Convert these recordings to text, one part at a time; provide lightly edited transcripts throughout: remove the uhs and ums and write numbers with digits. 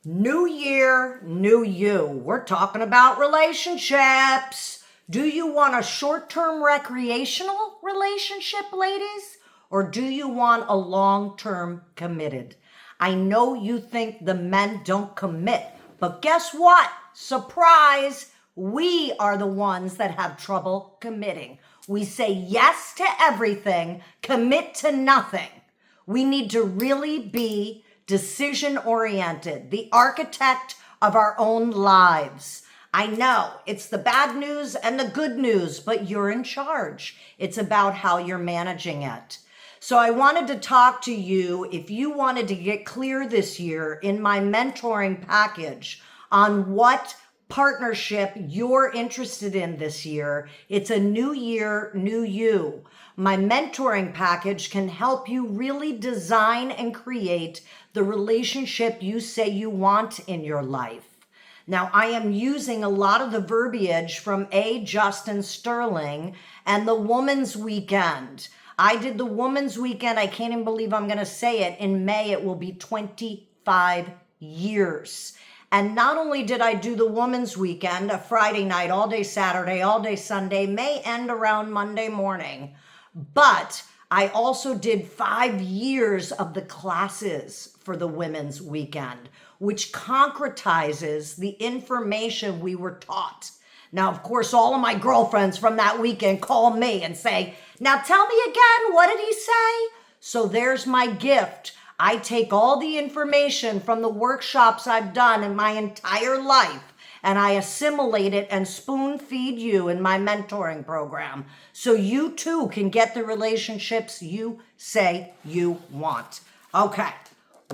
New year, new you. We're talking about relationships. Do you want a short-term recreational relationship, ladies? Or do you want a long-term committed? I know you think the men don't commit, but guess what? Surprise! We are the ones that have trouble committing. We say yes to everything, commit to nothing. We need to really be decision-oriented, the architect of our own lives. I know it's the bad news and the good news, but you're in charge. It's about how you're managing it. So I wanted to talk to you, if you wanted to get clear this year in my mentoring package on what partnership you're interested in this year. It's a new year, new you. My mentoring package can help you really design and create the relationship you say you want in your life. Now, I am using a lot of the verbiage from A. Justin Sterling and the Woman's Weekend. I did the Woman's Weekend. I can't even believe I'm going to say it. In May, it will be 25 years. And not only did I do the Woman's Weekend, a Friday night, all day Saturday, all day Sunday, may end around Monday morning, but I also did 5 years of the classes for the Women's Weekend, which concretizes the information we were taught. Now, of course, all of my girlfriends from that weekend call me and say, now tell me again, what did he say? So there's my gift. I take all the information from the workshops I've done in my entire life and I assimilate it and spoon feed you in my mentoring program so you too can get the relationships you say you want. Okay,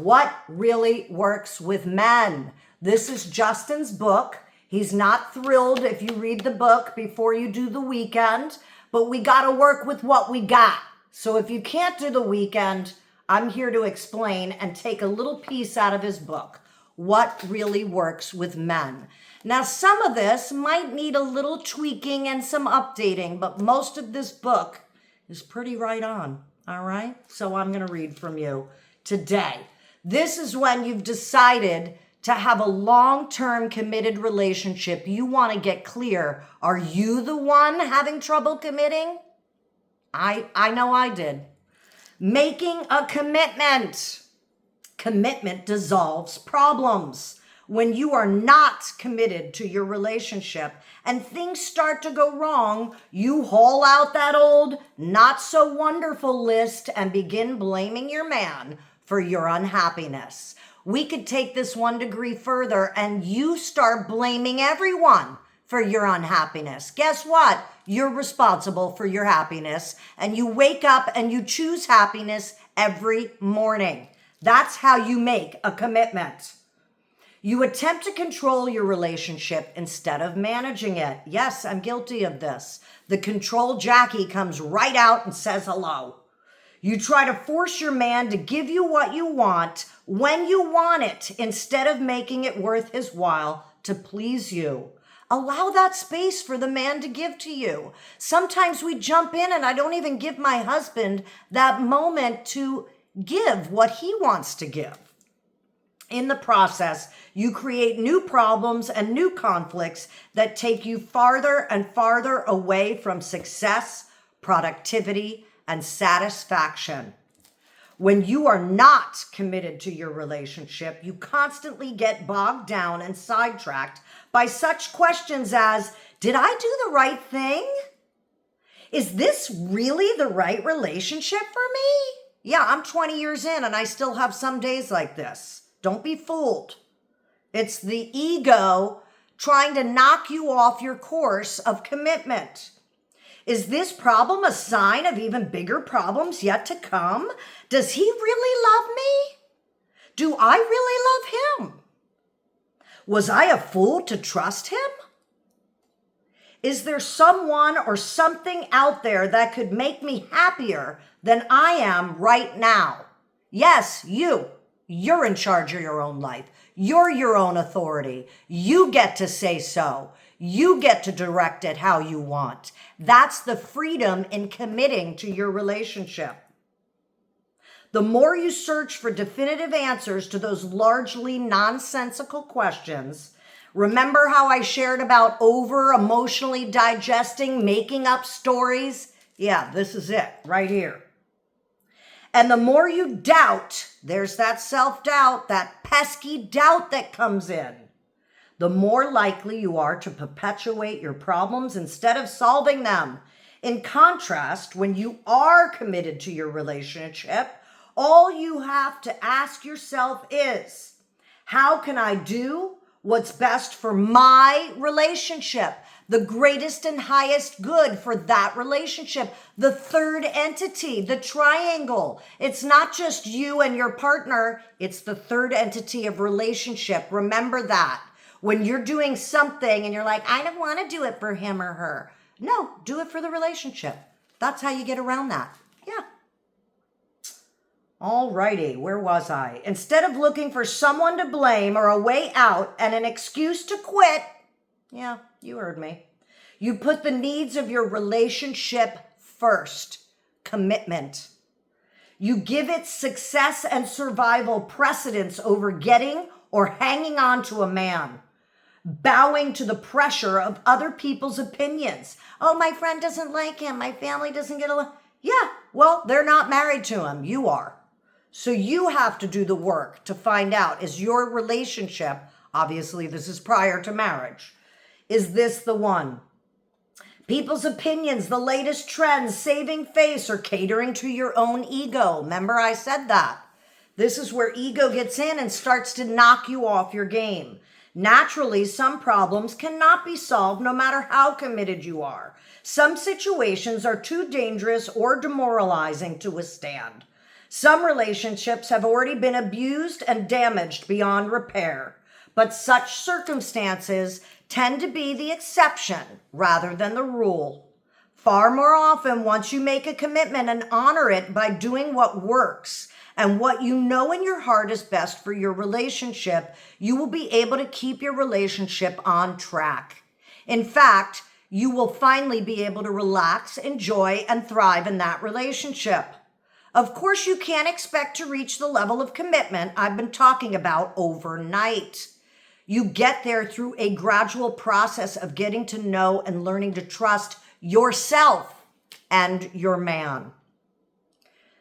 what really works with men? This is Justin's book. He's not thrilled if you read the book before you do the weekend, but we got to work with what we got. So if you can't do the weekend, I'm here to explain and take a little piece out of his book, what really works with men. Now, some of this might need a little tweaking and some updating, but most of this book is pretty right on, all right? So I'm going to read from you today. This is when you've decided to have a long-term committed relationship. You want to get clear. Are you the one having trouble committing? I know I did. Making a commitment. Commitment dissolves problems. When you are not committed to your relationship and things start to go wrong, you haul out that old not so wonderful list and begin blaming your man for your unhappiness. We could take this 1 degree further and you start blaming everyone for your unhappiness. Guess what? You're responsible for your happiness and you wake up and you choose happiness every morning. That's how you make a commitment. You attempt to control your relationship instead of managing it. Yes, I'm guilty of this. The control Jacqui comes right out and says hello. You try to force your man to give you what you want when you want it instead of making it worth his while to please you. Allow that space for the man to give to you. Sometimes we jump in and I don't even give my husband that moment to give what he wants to give. In the process, you create new problems and new conflicts that take you farther and farther away from success, productivity, and satisfaction. When you are not committed to your relationship, you constantly get bogged down and sidetracked by such questions as, did I do the right thing? Is this really the right relationship for me? Yeah, I'm 20 years in and I still have some days like this. Don't be fooled. It's the ego trying to knock you off your course of commitment. Is this problem a sign of even bigger problems yet to come? Does he really love me? Do I really love him? Was I a fool to trust him? Is there someone or something out there that could make me happier than I am right now? Yes, you. You're in charge of your own life. You're your own authority. You get to say so. You get to direct it how you want. That's the freedom in committing to your relationship. The more you search for definitive answers to those largely nonsensical questions, remember how I shared about over emotionally digesting, making up stories? Yeah, this is it right here. And the more you doubt, there's that self-doubt, that pesky doubt that comes in, the more likely you are to perpetuate your problems instead of solving them. In contrast, when you are committed to your relationship, all you have to ask yourself is, how can I do what's best for my relationship? The greatest and highest good for that relationship. The third entity, the triangle. It's not just you and your partner. It's the third entity of relationship. Remember that. When you're doing something and you're like, I don't want to do it for him or her. No, do it for the relationship. That's how you get around that. Yeah. Alrighty, where was I? Instead of looking for someone to blame or a way out and an excuse to quit, yeah, you heard me, you put the needs of your relationship first. Commitment. You give its success and survival precedence over getting or hanging on to a man, bowing to the pressure of other people's opinions. Oh, my friend doesn't like him. My family doesn't get along. Yeah, well, they're not married to him. You are. So you have to do the work to find out, is your relationship, obviously this is prior to marriage, is this the one? People's opinions, the latest trends, saving face, or catering to your own ego. Remember I said that. This is where ego gets in and starts to knock you off your game. Naturally, some problems cannot be solved no matter how committed you are. Some situations are too dangerous or demoralizing to withstand. Some relationships have already been abused and damaged beyond repair, but such circumstances tend to be the exception rather than the rule. Far more often, once you make a commitment and honor it by doing what works and what you know in your heart is best for your relationship, you will be able to keep your relationship on track. In fact, you will finally be able to relax, enjoy, and thrive in that relationship. Of course, you can't expect to reach the level of commitment I've been talking about overnight. You get there through a gradual process of getting to know and learning to trust yourself and your man.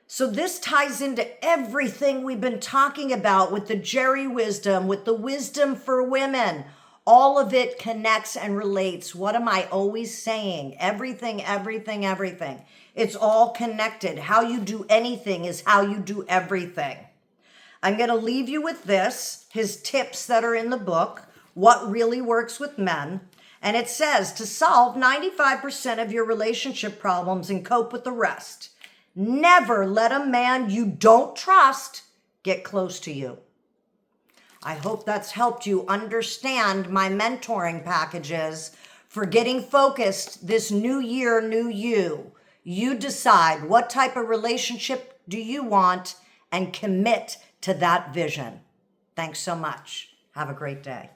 So this ties into everything we've been talking about with the Jerry wisdom, with the wisdom for women. All of it connects and relates. What am I always saying? Everything, everything, everything. It's all connected. How you do anything is how you do everything. I'm going to leave you with this, his tips that are in the book, What Really Works with Men. And it says to solve 95% of your relationship problems and cope with the rest, never let a man you don't trust get close to you. I hope that's helped you understand my mentoring packages for getting focused this new year, new you. You decide what type of relationship do you want and commit to that vision. Thanks so much. Have a great day.